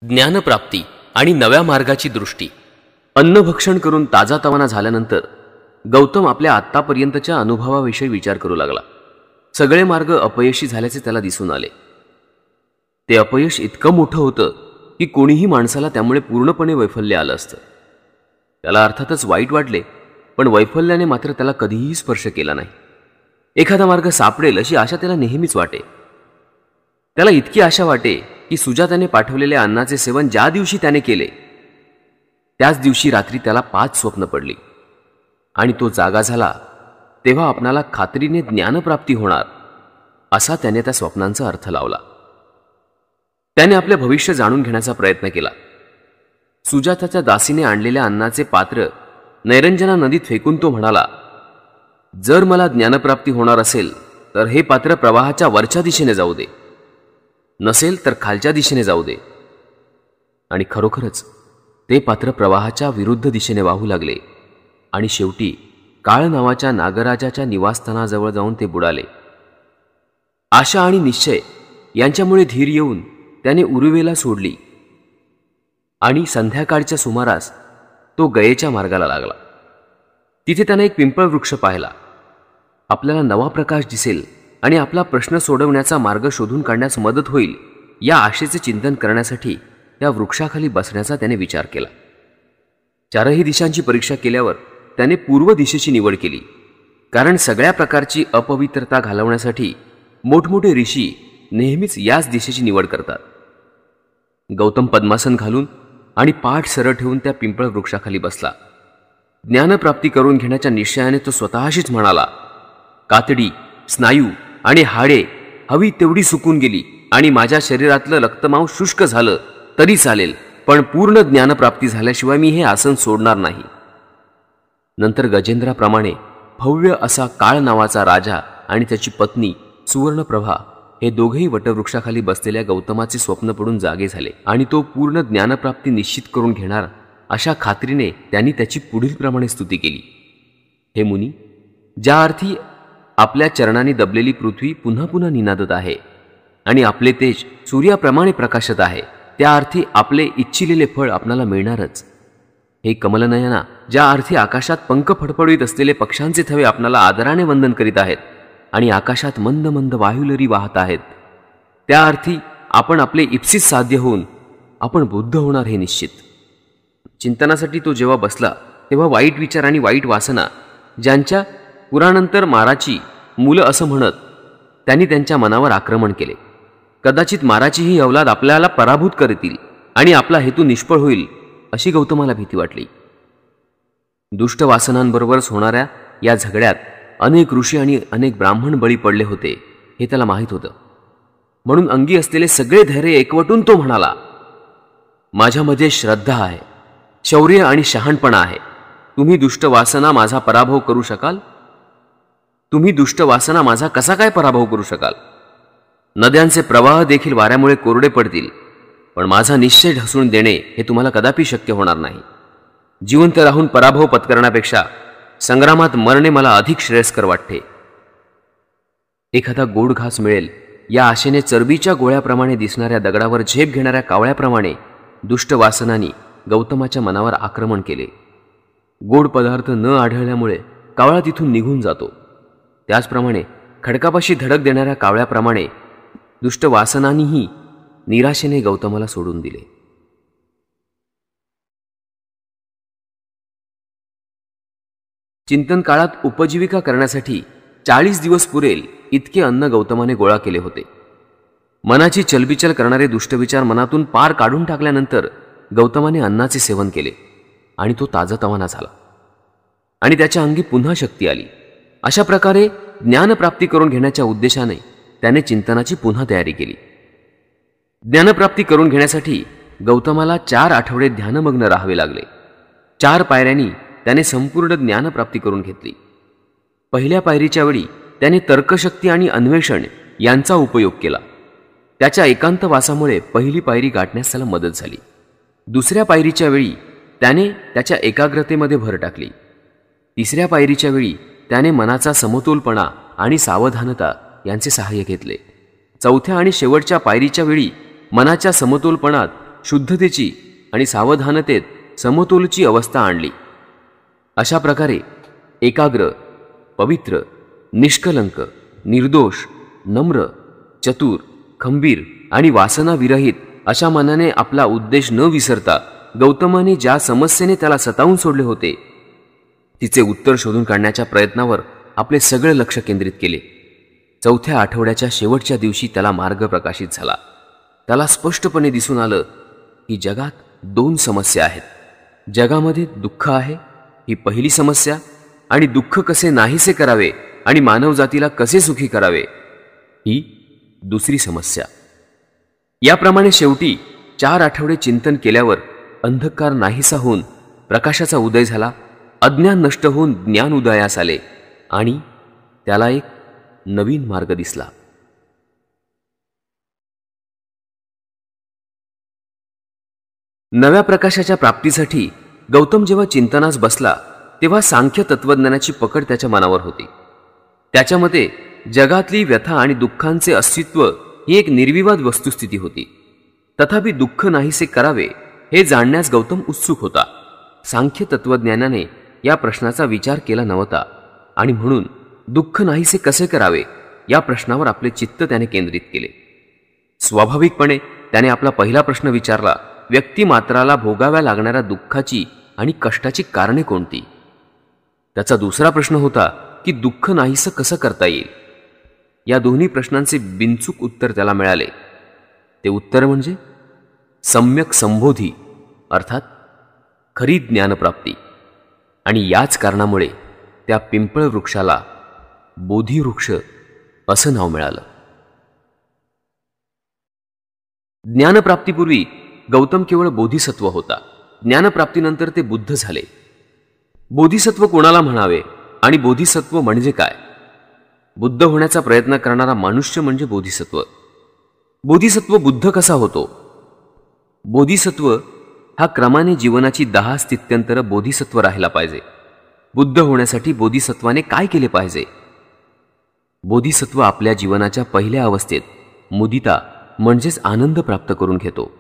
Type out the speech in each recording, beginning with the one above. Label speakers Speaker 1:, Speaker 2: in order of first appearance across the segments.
Speaker 1: ज्ञानप्राप्ती आणि नव्या मार्गाची दृष्टी. अन्नभक्षण करून ताजातवाना झाल्यानंतर गौतम आपल्या आत्तापर्यंतच्या अनुभवाविषयी विचार करू लागला. सगळे मार्ग अपयशी झाल्याचे त्याला दिसून आले. ते अपयश इतकं मोठं होतं की कोणीही माणसाला त्यामुळे पूर्णपणे वैफल्य आलं असतं. त्याला अर्थातच वाईट वाटले, पण वैफल्याने मात्र त्याला कधीही स्पर्श केला नाही. एखादा मार्ग सापडेल अशी आशा त्याला नेहमीच वाटे. त्याला इतकी आशा वाटे की सुजाताने पाठवलेल्या अन्नाचे सेवन ज्या दिवशी त्याने केले त्याच दिवशी रात्री त्याला 5 स्वप्न पडली आणि तो जागा झाला तेव्हा आपणाला खात्रीने ज्ञानप्राप्ती होणार असा त्याने त्या स्वप्नांचा अर्थ लावला. त्याने आपले भविष्य जाणून घेण्याचा प्रयत्न केला. सुजाताच्या दासीने आणलेल्या अन्नाचे पात्र नैरंजना नदीत फेकून तो म्हणाला, जर मला ज्ञानप्राप्ती होणार असेल तर हे पात्र प्रवाहाच्या वरच्या दिशेने जाऊ दे, नसेल तर खालच्या दिशेने जाऊ दे. आणि खरोखरच ते पात्र प्रवाहाच्या विरुद्ध दिशेने वाहू लागले आणि शेवटी काळ नावाच्या नागराजाच्या निवासस्थानाजवळ जाऊन ते बुडाले. आशा आणि निश्चय यांच्यामुळे धीर येऊन त्याने उरुवेला सोडली आणि संध्याकाळच्या सुमारास तो गयेच्या मार्गाला लागला. तिथे त्याने एक पिंपळ वृक्ष पाहिला. आपल्याला नवा प्रकाश दिसेल आणि आपला प्रश्न सोडवण्याचा मार्ग शोधून काढण्यास मदत होईल या आशेचे चिंतन करण्यासाठी त्या वृक्षाखाली बसण्याचा त्याने विचार केला. चारही दिशांची परीक्षा केल्यावर त्याने पूर्व दिशेची निवड केली, कारण सगळ्या प्रकारची अपवित्रता घालवण्यासाठी मोठमोठे ऋषी नेहमीच याच दिशेची निवड करतात. गौतम पद्मासन घालून आणि पाठ सरळ ठेवून त्या पिंपळ वृक्षाखाली बसला. ज्ञानप्राप्ती करून घेण्याच्या निश्चयाने तो स्वतःशीच म्हणाला, कातडी, स्नायू आणि हाडे हवी तेवढी सुकून गेली आणि माझ्या शरीरातलं रक्तमांव शुष्क झालं तरी चालेल, पण पूर्ण ज्ञानप्राप्ती झाल्याशिवाय मी हे आसन सोडणार नाही. नंतर गजेंद्राप्रमाणे भव्य असा काळ नावाचा राजा आणि त्याची पत्नी सुवर्णप्रभा हे दोघेही वटवृक्षाखाली बसलेल्या गौतमाचे स्वप्न पडून जागे झाले आणि तो पूर्ण ज्ञानप्राप्ती निश्चित करून घेणार अशा खात्रीने त्यांनी त्याची पुढील प्रमाणे स्तुती केली. हे मुनी, ज्या अर्थी आपल्या चरणांनी दबलेली पृथ्वी पुन्हा पुन्हा निनादत आहे आणि आपले तेज सूर्याप्रमाणे प्रकाशत आहे, त्या अर्थी आपले इच्छिलेले फळ आपणाला मिळणारच. हे कमलनयना, ज्या अर्थी आकाशात पंख फडफडवीत असलेले पक्ष्यांचे थवे आपणाला आदराने वंदन करीत आहेत आणि आकाशात मंद मंद वायुलरी वाहत आहेत, त्या अर्थी आपण आपले इप्सित साध्य होऊन आपण बुद्ध होणार हे निश्चित. चिंतनासाठी तो जेव्हा बसला तेव्हा वाईट विचार आणि वाईट वासना, ज्यांच्या पुरानंतर माराची मुलं असं म्हणत, त्यांनी त्यांच्या मनावर आक्रमण केले. कदाचित माराची ही अवलाद आपल्याला पराभूत करतील आणि आपला हेतू निष्फळ होईल अशी गौतमाला भीती वाटली. दुष्ट वासनांबरोबरच होणाऱ्या या झगड्यात अनेक ऋषी आणि अनेक ब्राह्मण बळी पडले होते हे त्याला माहीत होतं. म्हणून अंगी असलेले सगळे धैर्य एकवटून तो म्हणाला, माझ्यामध्ये श्रद्धा आहे, शौर्य आणि शहाणपणा आहे. तुम्ही दुष्ट वासना माझा पराभव करू शकाल? तुम्ही दुष्ट वासना माझा कसा काय पराभव करू शकाल? नद्यांचे प्रवाह देखील वाऱ्यामुळे कोरडे पडतील, पण माझा निश्चय ढसून देणे हे तुम्हाला कदापि शक्य होणार नाही. जिवंत राहून पराभव पत्करण्यापेक्षा संग्रामात मरणे मला अधिक श्रेयस्कर वाटते. एखादा गोड घास मिळेल या आशेने चरबीच्या गोळ्याप्रमाणे दिसणाऱ्या दगडावर झेप घेणाऱ्या कावळ्याप्रमाणे दुष्ट वासनांनी गौतमाच्या मनावर आक्रमण केले. गोड पदार्थ न आढळल्यामुळे कावळा तिथून निघून जातो. त्याचप्रमाणे खडकापाशी धडक देणाऱ्या कावळ्याप्रमाणे दुष्ट वासनांनीही निराशेने गौतमाला सोडून दिले. चिंतन काळात उपजीविका करण्यासाठी 40 दिवस पुरेल इतके अन्न गौतमाने गोळा केले होते. मनाची चलबिचल करणारे दुष्टविचार मनातून पार काढून टाकल्यानंतर गौतमाने अन्नाचे सेवन केले आणि तो ताजातवाना झाला आणि त्याच्या अंगी पुन्हा शक्ती आली. अशा प्रकारे ज्ञानप्राप्ती करून घेण्याच्या उद्देशाने त्याने चिंतनाची पुन्हा तयारी केली. ज्ञानप्राप्ती करून घेण्यासाठी गौतमाला 4 आठवडे ध्यानमग्न राहावे लागले. 4 पायऱ्यांनी त्याने संपूर्ण ज्ञानप्राप्ती करून घेतली. पहिल्या पायरीच्या वेळी त्याने तर्कशक्ती आणि अन्वेषण यांचा उपयोग केला. त्याच्या एकांत वासामुळे पहिली पायरी गाठण्यास त्याला मदत झाली. दुसऱ्या पायरीच्या वेळी त्याने त्याच्या एकाग्रतेमध्ये भर टाकली. तिसऱ्या पायरीच्या वेळी त्याने मनाचा समतोलपणा आणि सावधानता यांचे सहाय्य घेतले. चौथ्या आणि शेवटच्या पायरीच्या वेळी मनाच्या समतोलपणात शुद्धतेची आणि सावधानतेत समतोलची अवस्था आणली. अशा प्रकारे एकाग्र, पवित्र, निष्कलंक, निर्दोष, नम्र, चतुर, खंबीर आणि वासनाविरहित अशा मनाने आपला उद्देश न विसरता गौतमाने ज्या समस्येने त्याला सतावून सोडले होते तिचे उत्तर शोधून काढण्याच्या प्रयत्नावर आपले सगळे लक्ष केंद्रित केले. चौथ्या आठवड्याच्या शेवटच्या दिवशी त्याला मार्ग प्रकाशित झाला. त्याला स्पष्टपणे दिसून आलं की जगात 2 समस्या आहेत. जगामध्ये दुःख आहे, ही पहिली समस्या, आणि दुःख कसे नाहीसे करावे आणि मानवजातीला कसे सुखी करावे, ही दुसरी समस्या. याप्रमाणे शेवटी 4 आठवडे चिंतन केल्यावर अंधकार नाहीसा होऊन प्रकाशाचा उदय झाला. अज्ञान नष्ट होऊन ज्ञान उदयास आले आणि त्याला एक नवीन मार्ग दिसला. नव्या प्रकाशाच्या प्राप्तीसाठी गौतम जेव्हा चिंतनास बसला तेव्हा सांख्य तत्वज्ञानाची पकड त्याच्या मनावर होती. त्याच्या मते जगातली व्यथा आणि दुःखांचे अस्तित्व ही एक निर्विवाद वस्तुस्थिती होती. तथापि दुःख नाहीसे करावे हे जाणण्यास गौतम उत्सुक होता. सांख्य तत्वज्ञानाने या प्रश्नाचा विचार केला नव्हता आणि म्हणून दुःख नाहीसे कसे करावे या प्रश्नावर आपले चित्त त्याने केंद्रित केले. स्वाभाविकपणे त्याने आपला पहिला प्रश्न विचारला, व्यक्तिमात्राला भोगाव्या लागणाऱ्या दुःखाची आणि कष्टाची कारणे कोणती? त्याचा दुसरा प्रश्न होता की दुःख नाहीसं कसं करता येईल? या दोन्ही प्रश्नांचे बिनचूक उत्तर त्याला मिळाले. ते उत्तर म्हणजे सम्यक संबोधी, अर्थात खरी ज्ञानप्राप्ती. आणि याच कारणामुळे त्या पिंपळ वृक्षाला बोधिवृक्ष असं नाव मिळालं. ज्ञानप्राप्तीपूर्वी गौतम केवळ बोधिसत्व होता. ज्ञानप्राप्तीनंतर ते बुद्ध झाले. बोधिसत्व कोणाला म्हणावे आणि बोधिसत्व म्हणजे काय? बुद्ध होण्याचा प्रयत्न करणारा मनुष्य म्हणजे बोधिसत्व. बोधिसत्व बुद्ध कसा होतो? बोधिसत्व हा क्रमाने जीवनाची 10 स्थित्यंतर बोधिसत्व राहिला पाहिजे. बुद्ध होण्यासाठी बोधिसत्वाने काय केले पाहिजे? बोधिसत्व आपल्या जीवनाच्या पहिल्या अवस्थेत मुदिता म्हणजेच आनंद प्राप्त करून घेतो.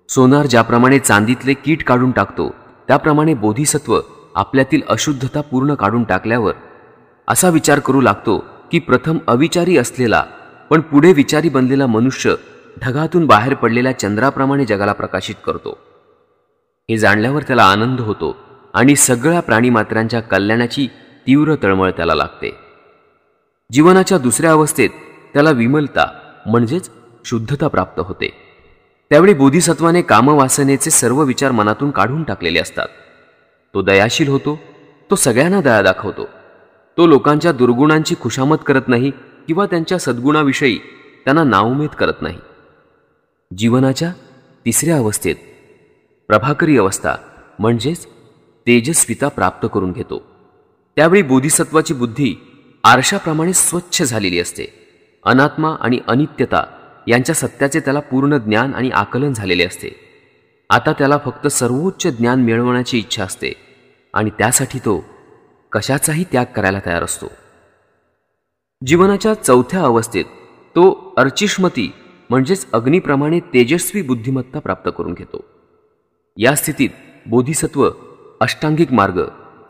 Speaker 1: सोनार ज्याप्रमाणे चांदीतले कीट काढून टाकतो त्याप्रमाणे बोधिसत्व आपल्यातील अशुद्धता पूर्ण काढून टाकल्यावर असा विचार करू लागतो की प्रथम अविचारी असलेला पण पुढे विचारी बनलेला मनुष्य ढगातून बाहेर पडलेल्या चंद्राप्रमाणे जगाला प्रकाशित करतो. हे जाणल्यावर त्याला आनंद होतो आणि सगळ्या प्राणीमात्रांच्या कल्याणाची तीव्र तळमळ त्याला लागते. जीवनाच्या दुसऱ्या अवस्थेत त्याला विमलता म्हणजेच शुद्धता प्राप्त होते. त्यावेळी बोधिसत्वाने कामवासनेचे सर्व विचार मनातून काढून टाकलेले असतात. तो दयाशील होतो. तो सगळ्यांना दया दाखवतो. तो लोकांच्या दुर्गुणांची खुशामत करत नाही किंवा त्यांच्या सद्गुणाविषयी त्यांना नाउमेद करत नाही. जीवनाच्या तिसऱ्या अवस्थेत प्रभाकरी अवस्था म्हणजेच तेजस्विता प्राप्त करून घेतो. त्यावेळी बोधिसत्वाची बुद्धी आरशाप्रमाणे स्वच्छ झालेली असते. अनात्मा आणि अनित्यता यांच्या सत्याचे त्याला पूर्ण ज्ञान आणि आकलन झालेले असते. आता त्याला फक्त सर्वोच्च ज्ञान मिळवण्याची इच्छा असते आणि त्यासाठी तो कशाचाही त्याग करायला तयार असतो. जीवनाच्या चौथ्या अवस्थेत तो अर्चिष्मती म्हणजेच अग्निप्रमाणे तेजस्वी बुद्धिमत्ता प्राप्त करून घेतो. या स्थितीत बोधिसत्व अष्टांगिक मार्ग,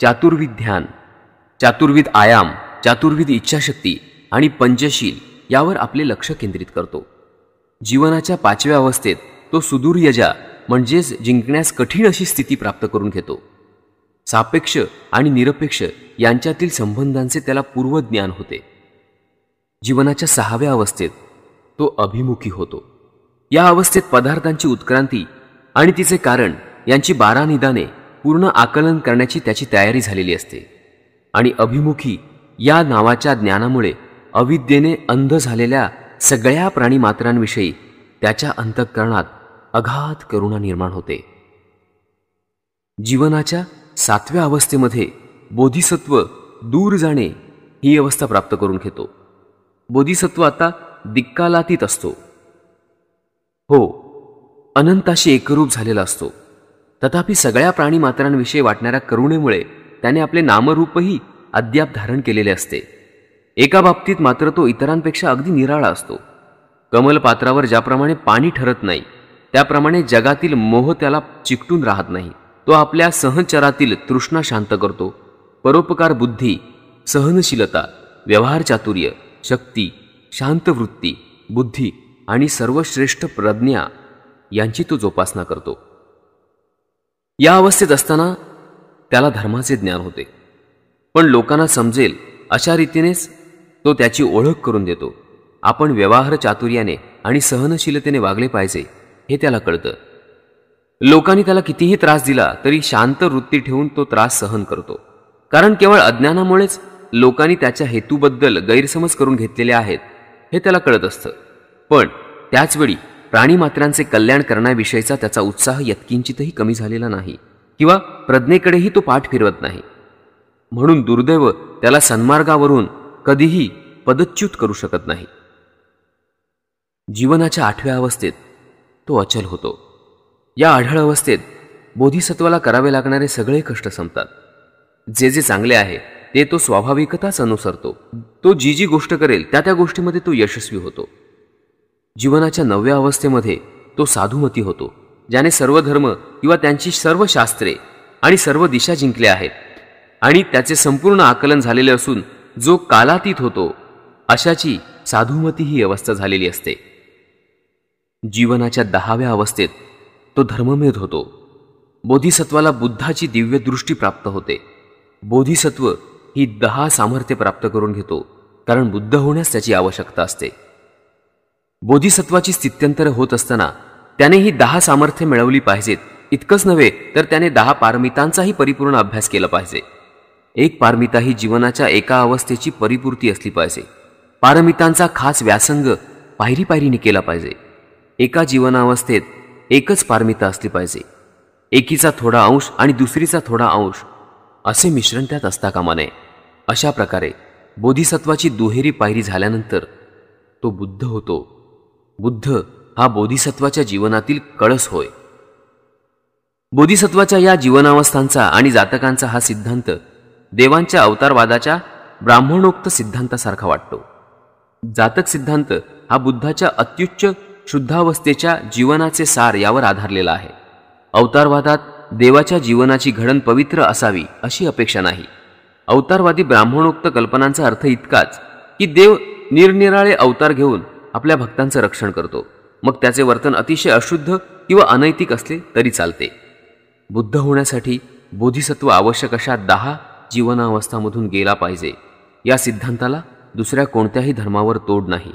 Speaker 1: चातुर्विद ध्यान, चातुर्विद आयाम, चातुर्विद इच्छाशक्ती आणि पंचशील यावर आपले लक्ष केंद्रित करतो. जीवनाच्या 5व्या अवस्थेत तो सुदूर्यजा म्हणजेच जिंकण्यास कठीण अशी स्थिती प्राप्त करून घेतो. सापेक्ष आणि निरपेक्ष यांच्यातील संबंधांचे त्याला पूर्वज्ञान होते. जीवनाच्या 6व्या अवस्थेत तो अभिमुखी होतो. या अवस्थेत पदार्थांची उत्क्रांती आणि तिचे कारण यांची 12 निदाने पूर्ण आकलन करण्याची त्याची तयारी झालेली असते. आणि अभिमुखी या नावाच्या ज्ञानामुळे अविद्येने अंध झालेल्या सगळ्या प्राणीमात्रांविषयी त्याच्या अंतःकरणात अगाध करुणा निर्माण होते. जीवनाच्या 7व्या अवस्थेमध्ये बोधिसत्व दूर जाणे ही अवस्था प्राप्त करून घेतो. बोधिसत्व आता दिक्कालातीत असतो. हो, अनंताशी एकरूप झालेला असतो. तथापि सगळ्या प्राणीमात्रांविषयी वाटणाऱ्या करुणेमुळे त्याने आपले नामरूपही अद्याप धारण केलेले असते. एका बाबतीत मात्र तो इतरांपेक्षा अगदी निराळा असतो. कमलपात्रावर ज्याप्रमाणे पाणी ठरत नाही त्याप्रमाणे जगातील मोह त्याला चिकटून राहत नाही. तो आपल्या सहचरातील तृष्णा शांत करतो. परोपकार बुद्धी, सहनशीलता, व्यवहार चातुर्य, शक्ती, शांत वृत्ती, बुद्धी आणि सर्वश्रेष्ठ प्रज्ञा यांची तो जोपासना करतो. या अवस्थेत असताना त्याला धर्माचे ज्ञान होते. पण लोकांना समजेल अशा रीतीनेच तो त्याची ओळख करून देतो. आपण व्यवहार चातुर्याने आणि सहनशीलतेने वागले पाहिजे हे त्याला कळतं. लोकांनी त्याला कितीही त्रास दिला तरी शांत वृत्ती ठेवून तो त्रास सहन करतो. कारण केवळ अज्ञानामुळेच लोकांनी त्याच्या हेतूबद्दल गैरसमज करून घेतलेले आहेत हे त्याला कळत असतं. पण त्याचवेळी प्राणीमात्रांचे कल्याण करण्याविषयीचा त्याचा उत्साह यत्किंचितही कमी झालेला नाही किंवा प्रज्ञेकडेही तो पाठ फिरवत नाही. म्हणून दुर्दैव त्याला सन्मार्गावरून कधीही पदच्युत करू शकत नाही. जीवनाच्या 8व्या अवस्थेत तो अचल होतो. या आढळ अवस्थेत बोधिसत्वाला करावे लागणारे सगळे कष्ट संपतात. जे जे चांगले आहे ते तो स्वाभाविकताच अनुसरतो. तो जी जी गोष्ट करेल त्या त्या गोष्टीमध्ये तो यशस्वी होतो. जीवनाच्या 9व्या अवस्थेमध्ये तो साधुमती होतो. ज्याने सर्व धर्म किंवा त्यांची सर्व शास्त्रे आणि सर्व दिशा जिंकल्या आहेत आणि त्याचे संपूर्ण आकलन झालेले असून जो कालातीत होतो अशाची साधुमती ही अवस्था झालेली असते. जीवनाच्या 10व्या अवस्थेत तो धर्ममेध होतो. बोधिसत्वाला बुद्धाची दिव्य दृष्टी प्राप्त होते. बोधिसत्व ही 10 सामर्थ्य प्राप्त करून घेतो कारण बुद्ध होण्यास त्याची आवश्यकता असते. बोधिसत्वाची स्थित्यंतर होत असताना त्याने ही 10 सामर्थ्य मिळवली पाहिजेत. इतकंच नव्हे तर त्याने 10 पारमितांचाही परिपूर्ण अभ्यास केला पाहिजे. एक पारमिता ही जीवनाच्या एका अवस्थेची परिपूर्ती असली पाहिजे. पारमितांचा खास व्यासंग पायरी पायरीने केला पाहिजे. एका जीवनावस्थेत एकच पारमिता असली पाहिजे. एकीचा थोडा अंश आणि दुसरीचा थोडा अंश असे मिश्रण त्यात असता कामा नये. अशा प्रकारे बोधिसत्वाची दुहेरी पायरी झाल्यानंतर तो बुद्ध होतो. बुद्ध हा बोधिसत्वाच्या जीवनातील कळस होय. बोधिसत्वाच्या या जीवनावस्थांचा आणि जातकांचा हा सिद्धांत देवांच्या अवतारवादाच्या ब्राह्मणोक्त सिद्धांतासारखा वाटतो. जातक सिद्धांत हा बुद्धाच्या अत्युच्च शुद्धावस्थेच्या जीवनाचे सार यावर आधारलेला आहे. अवतारवादात देवाच्या जीवनाची घडण पवित्र असावी अशी अपेक्षा नाही. अवतारवादी ब्राह्मणोक्त कल्पनांचा अर्थ इतकाच की देव निरनिराळे अवतार घेऊन आपल्या भक्तांचं रक्षण करतो. मग त्याचे वर्तन अतिशय अशुद्ध किंवा अनैतिक असले तरी चालते. बुद्ध होण्यासाठी बोधिसत्व आवश्यक अशा 10 जीवनावस्थांमधून गेला पाहिजे. या सिद्धांताला दुसऱ्या कोणत्याही धर्मावर तोड नाही.